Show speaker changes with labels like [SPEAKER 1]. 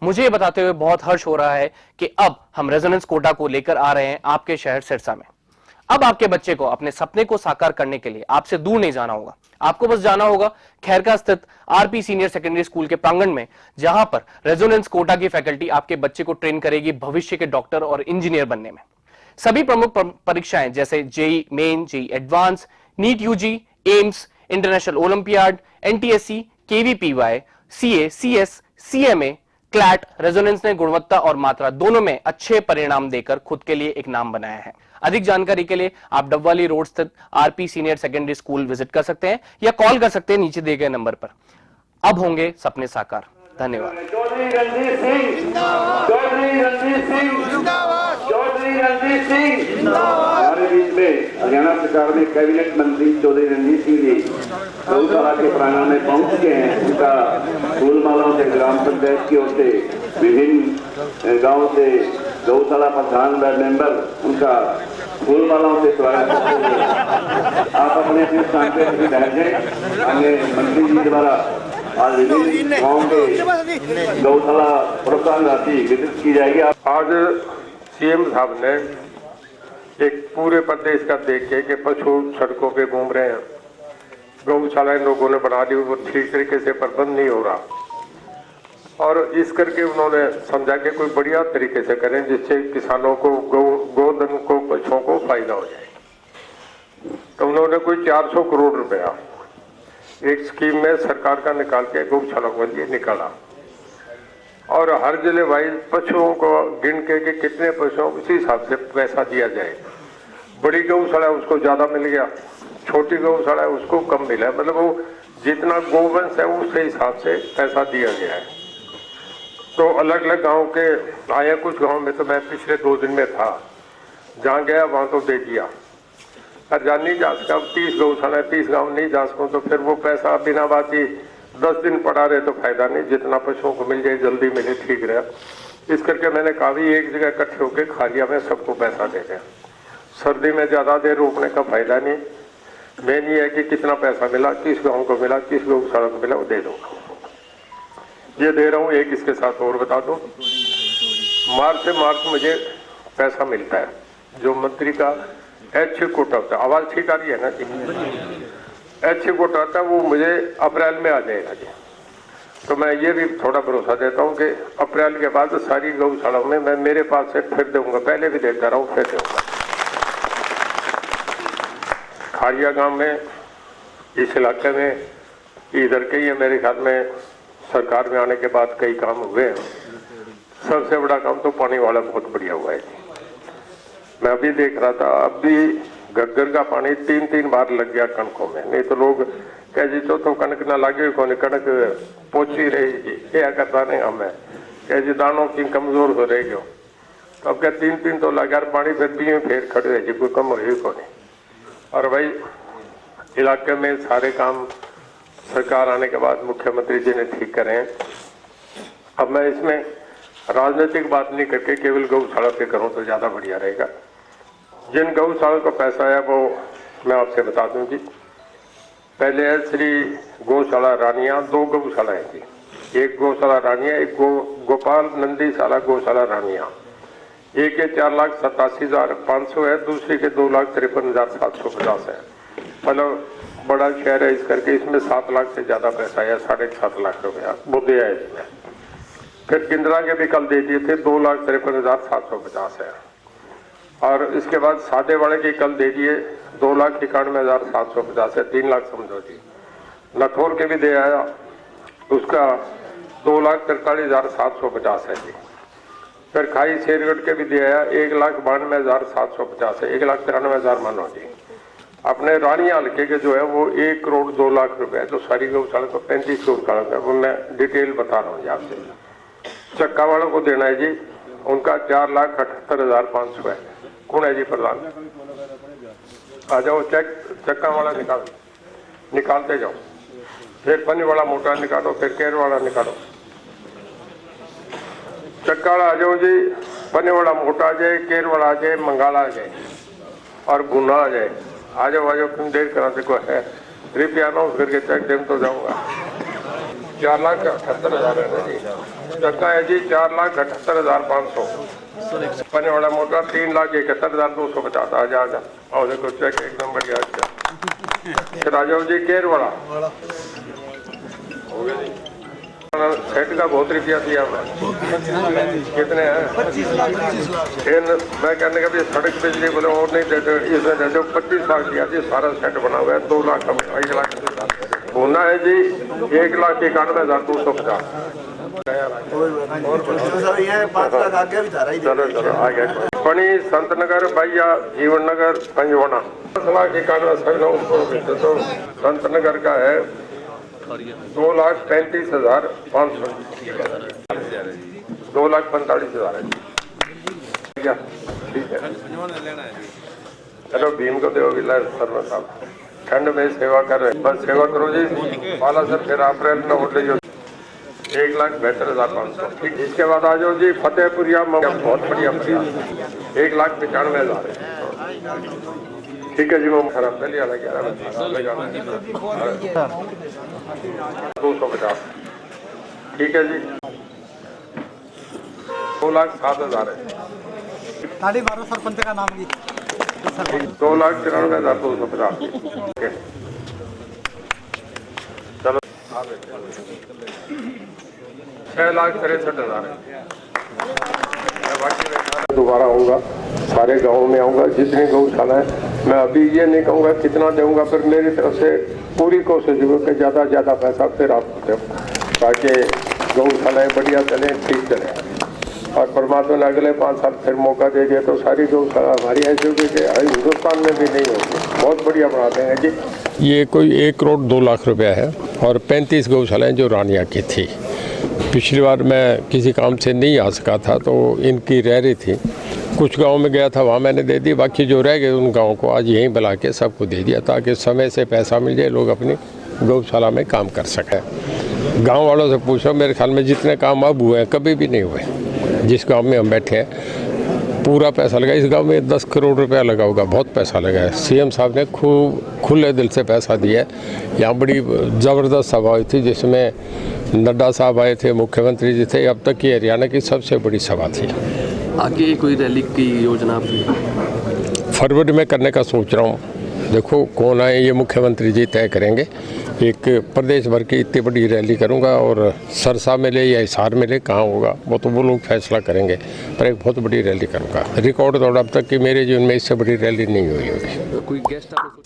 [SPEAKER 1] मुझे ये बताते हुए बहुत हर्ष हो रहा है कि अब हम रेजोनेंस कोटा को लेकर आ रहे हैं आपके शहर सिरसा में। अब आपके बच्चे को अपने सपने को साकार करने के लिए आपसे दूर नहीं जाना होगा। आपको बस जाना होगा खैरका स्थित आरपी सीनियर सेकेंडरी स्कूल के प्रांगण में, जहां पर रेजोनेंस कोटा की फैकल्टी आपके बच्चे को ट्रेन करेगी भविष्य के डॉक्टर और इंजीनियर बनने में। सभी प्रमुख परीक्षाएं जैसे JEE main, JEE advance, NEET UG, AIIMS, international olympiad, NTSC, KVPY, CA, CS, CMA, CLAT, Resonance ने गुणवत्ता और मात्रा दोनों में अच्छे परिणाम देकर खुद के लिए एक नाम बनाया है। अधिक जानकारी के लिए आप डबवाली रोड स्थित RP senior secondary school visit कर सकते हैं या कॉल कर सकते हैं नीचे दिए गए नंबर पर। अब होंगे सपने साकार। धन्यवाद।
[SPEAKER 2] चौधरी रणजीत सिंह, चौधरी रणजीत सिंह, चौधरी रणजीत सिंह। हमारे बीच में हरियाणा सरकार में कैबिनेट मंत्री चौधरी रणजीत सिंह जी गौशाला के प्रांगण में पहुंच चुके हैं। उनका फूलमालाओं से ग्राम पंचायत की ओर से विभिन्न गांव से गौशाला प्रधान व मेंबर उनका फूलमालाओं से स्वागत करते हैं। आप अपने अपने स्थान पर बैठ जाएं। हमें मंत्री जी द्वारा आज विभिन्न गाँव के गौशाला प्रोत्साहन राशि वितरित की जाएगी।
[SPEAKER 3] आज सीएम साहब ने एक पूरे प्रदेश का देखे कि पशु सड़कों पे घूम रहे हैं, गौशाला इन लोगों ने बना दी, वो ठीक तरीके से प्रबंध नहीं हो रहा, और इस करके उन्होंने समझा कि कोई बढ़िया तरीके से करें जिससे किसानों को गोधन को पशुओं को फायदा हो जाए। तो उन्होंने कोई 400 करोड़ रुपया एक स्कीम में सरकार का निकाल के गौशाला के लिए निकाला, और हर जिले वाइज पशुओं को गिन के कि कितने पशुओं उसी हिसाब से पैसा दिया जाए। बड़ी गौशाला है उसको ज्यादा मिल गया, छोटी गौशाला है उसको कम मिला, मतलब वो जितना गोवंश है उसके हिसाब से पैसा दिया गया है। तो अलग अलग गांव के आए, कुछ गांव में तो मैं पिछले 2 दिन में था, जहाँ गया वहाँ तो दे दिया। और जा नहीं जा सका, 30 गौशाला 30 गाँव नहीं जा सकूँ तो फिर वो पैसा बिना बात ही 10 दिन पड़ा रहे तो फायदा नहीं, जितना पशुओं को मिल जाए जल्दी मिले ठीक रहे। इस करके मैंने कहा भी एक जगह इकट्ठे होकर खालिया में सबको पैसा दे दें। सर्दी में ज़्यादा देर रोकने का फायदा नहीं, मेन ये है कि कितना पैसा मिला, किस गाँव को मिला, किस गौशाला को मिला, वो दे दूँगा। ये दे रहा हूँ। एक इसके साथ और बता दूँ, मार्च से मार्च मुझे पैसा मिलता है जो मंत्री का ऐच्छिक कोटा होता है। आवाज़ ठीक आ रही है ना जी? ऐच्छिक कोटा होता है वो मुझे अप्रैल में आ जाएगा जी। तो मैं ये भी थोड़ा भरोसा देता हूँ कि अप्रैल के बाद सारी गौशालाओं में मैं मेरे पास से फिर दूंगा, पहले भी देता रहा हूँ, फिर दूंगा। खारिया गांव में इस इलाके में इधर के ही मेरे ख्याल में सरकार में आने के बाद कई काम हुए हैं। सबसे बड़ा काम तो पानी वाला बहुत बढ़िया हुआ है जी। मैं अभी देख रहा था, अभी घग्गर का पानी 3-3 बार लग गया कणकों में। नहीं तो लोग कह जी तो कणक ना लगे कौन, कणक पोची रही जी, क्या करता नहीं हमें कह जी दानों की कमजोर हो रही हो। तो अब क्या 3-3 तो लगा पानी, फिर भी फेर खड़े रहे जी, कोई कम रही को नहीं। और भाई इलाके में सारे काम सरकार आने के बाद मुख्यमंत्री जी ने ठीक करे हैं। अब मैं इसमें राजनीतिक बात नहीं करके केवल गौशाला पे करूं तो ज्यादा बढ़िया रहेगा। जिन गौशाला को पैसा आया वो मैं आपसे बता दूं जी। पहले है श्री गौशाला रानिया, 2 गौशाला है जी। एक गौशाला रानिया, एक गोपाल नंदीशाला गौशाला रानिया। एक के 4,87,500 है, दूसरी के 2,53,750 है। मतलब बड़ा शहर है इस करके इसमें 7 लाख से ज्यादा पैसा आया, 7.5 लाख रुपया वो दिया है इसमें। फिर किंद्रा के भी कल दे दिए थे, 2,53,750 है। और इसके बाद सादे वाले के कल दे दिए 2,91,750 है, 3 लाख समझो जी। नथौर के भी दे आया, उसका 2,43,750 है जी। फिर खाई शेरगढ़ के भी दे आया, 1,92,750 है, 1,93,000 मानो जी। अपने रानिया हल्के के जो है वो 1 करोड़ 2 लाख रुपए, जो सारी गौशाला को 35 गौशाला है, वो मैं डिटेल बता रहा हूँ आपसे। चक्का वालों को देना है जी, उनका 4,78,500 है। कौन है जी प्रधान? आ जाओ, चेक चक्का वाला निकालते जाओ, फिर पन्नी वाला मोटा निकालो, फिर केर वाला निकालो। चक्का वाला आ जाओ जी, पन्नी वाला मोटा आ जाए, केर वाला आ जाए, मंगाला आ जाए और गुना आ जाए। आ जाओ क्यों देर करा, देखो है रुपया अनाउंस करके चेक देने तो जाऊंगा। 4,78,000 है ना जी। चक्का है जी 4,78,500। पने वाला मोटा 3,71,250 हजार का। और देखो चेक एकदम बढ़िया। राजाओ जी केर वाला हो गया जी। सेट का बहुत रुपया दिया कितने हैं? 25 लाख। मैं कहने का भी सड़क बिजली बोले और नहीं देते, इसमें दे दो 25 लाख दिया जी। सारा सेट बना हुआ है 2 लाख का, 1 लाख होना है जी 1,91,250। चलो चलो आ गया। पनी संतनगर भैया जीवन नगर पंजवाना 10,91,900 तो संतनगर का है 2,35,500। 2,45,000 है ठीक है। चलो भीम को दो शर्मा साहब ठंड में सेवा कर रहे हैं, बस सेवा करो जी वाला सर। फिर अप्रैल में वोट ले जाओ 1,72,500 ठीक। इसके बाद आ जाओ जी फतेहपुरिया बहुत बढ़िया 1,95,000 ठीक है जी। वो खराब पहले वाला 250 ठीक है जी। 2,07,000 है।
[SPEAKER 4] 12.5 सरपंच का नाम की
[SPEAKER 3] 2,93,250 चलो 6,63,000 दोबारा आऊंगा, सारे गाँव में आऊंगा, जितनी गौशाला है। मैं अभी ये नहीं कहूँगा कितना दूंगा, फिर मेरी तरफ से पूरी कोशिश होगी कि ज़्यादा से ज़्यादा पैसा फिर आपको दूँ, ताकि गौशालाएँ बढ़िया चलें, ठीक चलें। और परमात्मा ने अगले 5 साल फिर मौका देंगे तो सारी गौशाला हमारी ऐसी होगी कि हिंदुस्तान में भी नहीं होगी, बहुत बढ़िया बना देंगे जी।
[SPEAKER 5] ये कोई 1 करोड़ 2 लाख रुपया है और 35 गौशालाएँ जो रानिया की थी। पिछली बार मैं किसी काम से नहीं आ सका था तो इनकी रह रही थी। कुछ गांव में गया था, वहाँ मैंने दे दी, बाकी जो रह गए उन गाँव को आज यहीं बुला के सबको दे दिया, ताकि समय से पैसा मिल जाए, लोग अपनी गौशाला में काम कर सकें। गांव वालों से पूछो, मेरे ख्याल में जितने काम अब हुए हैं कभी भी नहीं हुए। जिस गांव में हम बैठे हैं पूरा पैसा लगा, इस गांव में 10 करोड़ रुपया लगा होगा, बहुत पैसा लगा है। सीएम साहब ने खूब खुले दिल से पैसा दिया है। यहाँ बड़ी ज़बरदस्त सभा हुई थी जिसमें नड्डा साहब आए थे, मुख्यमंत्री जी थे। अब तक की हरियाणा की सबसे बड़ी सभा थी।
[SPEAKER 6] आगे कोई रैली की योजना आपकी?
[SPEAKER 5] फरवरी में करने का सोच रहा हूँ, देखो कौन आए ये मुख्यमंत्री जी तय करेंगे। एक प्रदेश भर की इतनी बड़ी रैली करूँगा और सरसा मिले या हिसार मिले कहाँ होगा वो तो वो लोग फैसला करेंगे, पर एक बहुत बड़ी रैली करूँगा। रिकॉर्ड तोड़ अब तक कि मेरे जीवन में इससे बड़ी रैली नहीं हुई होगी।
[SPEAKER 6] कोई गेस्ट आप